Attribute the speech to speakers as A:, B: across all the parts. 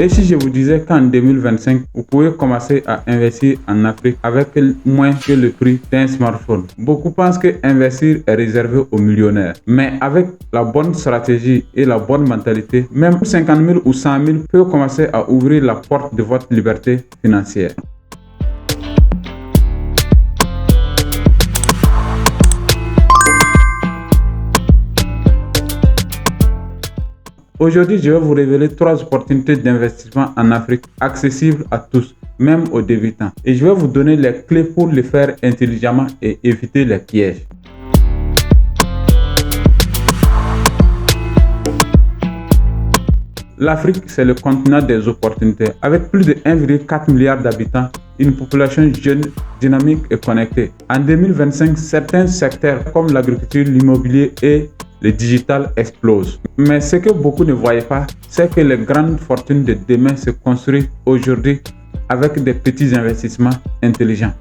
A: Et si je vous disais qu'en 2025, vous pouvez commencer à investir en Afrique avec moins que le prix d'un smartphone. Beaucoup pensent que investir est réservé aux millionnaires. Mais avec la bonne stratégie et la bonne mentalité, même 50 000 ou 100 000 peut commencer à ouvrir la porte de votre liberté financière. Aujourd'hui, je vais vous révéler 3 opportunités d'investissement en Afrique accessibles à tous, même aux débutants. Et je vais vous donner les clés pour le faire intelligemment et éviter les pièges. L'Afrique, c'est le continent des opportunités. Avec plus de 1,4 milliard d'habitants, une population jeune, dynamique et connectée. En 2025, certains secteurs comme l'agriculture, l'immobilier et le digital explosent. Mais ce que beaucoup ne voyaient pas, c'est que les grandes fortunes de demain se construisent aujourd'hui avec des petits investissements intelligents.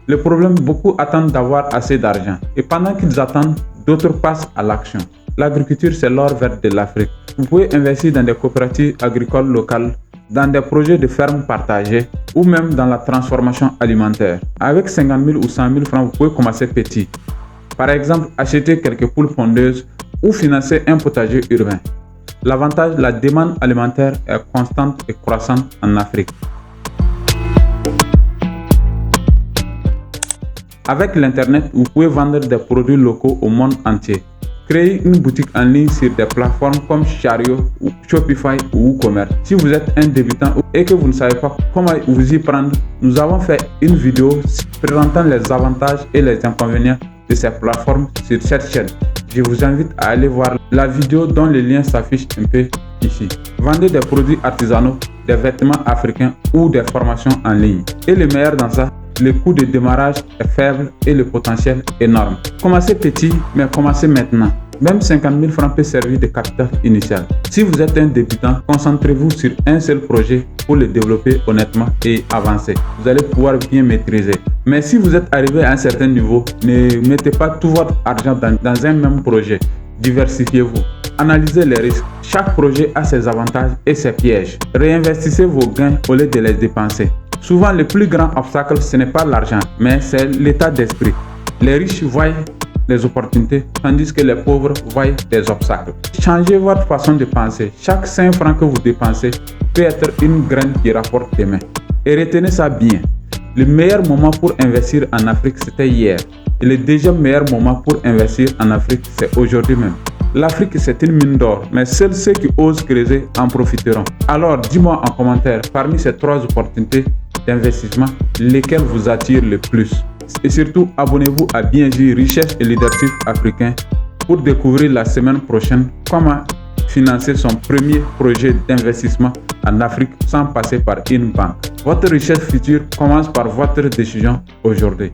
A: Le problème, beaucoup attendent d'avoir assez d'argent. Et pendant qu'ils attendent, d'autres passent à l'action. L'agriculture, c'est l'or vert de l'Afrique. Vous pouvez investir dans des coopératives agricoles locales, dans des projets de fermes partagées ou même dans la transformation alimentaire. Avec 50 000 ou 100 000 francs, vous pouvez commencer petit. Par exemple, acheter quelques poules pondeuses ou financer un potager urbain. L'avantage, la demande alimentaire est constante et croissante en Afrique. Avec l'Internet, vous pouvez vendre des produits locaux au monde entier. Créez une boutique en ligne sur des plateformes comme Chariot, Shopify ou WooCommerce. Si vous êtes un débutant et que vous ne savez pas comment vous y prendre, nous avons fait une vidéo présentant les avantages et les inconvénients de ces plateformes sur cette chaîne. Je vous invite à aller voir la vidéo dont le lien s'affiche un peu ici. Vendez des produits artisanaux, des vêtements africains ou des formations en ligne. Et le meilleur dans ça, le coût de démarrage est faible et le potentiel énorme. Commencez petit, mais commencez maintenant. Même 50 000 francs peut servir de capital initial. Si vous êtes un débutant, concentrez-vous sur un seul projet pour le développer honnêtement et avancer. Vous allez pouvoir bien maîtriser. Mais si vous êtes arrivé à un certain niveau, ne mettez pas tout votre argent dans un même projet. Diversifiez-vous. Analysez les risques. Chaque projet a ses avantages et ses pièges. Réinvestissez vos gains au lieu de les dépenser. Souvent, le plus grand obstacle, ce n'est pas l'argent, mais c'est l'état d'esprit. Les riches voient les opportunités, tandis que les pauvres voient des obstacles. Changez votre façon de penser. Chaque 5 francs que vous dépensez peut être une graine qui rapporte demain. Et retenez ça bien. Le meilleur moment pour investir en Afrique, c'était hier. Et le deuxième meilleur moment pour investir en Afrique, c'est aujourd'hui même. L'Afrique, c'est une mine d'or, mais seuls ceux qui osent creuser en profiteront. Alors, dis-moi en commentaire, parmi ces 3 opportunités d'investissement, lesquelles vous attirent le plus. Et surtout, abonnez-vous à Bienvenue Richesse et Leadership Africain pour découvrir la semaine prochaine comment financer son premier projet d'investissement en Afrique sans passer par une banque. Votre richesse future commence par votre décision aujourd'hui.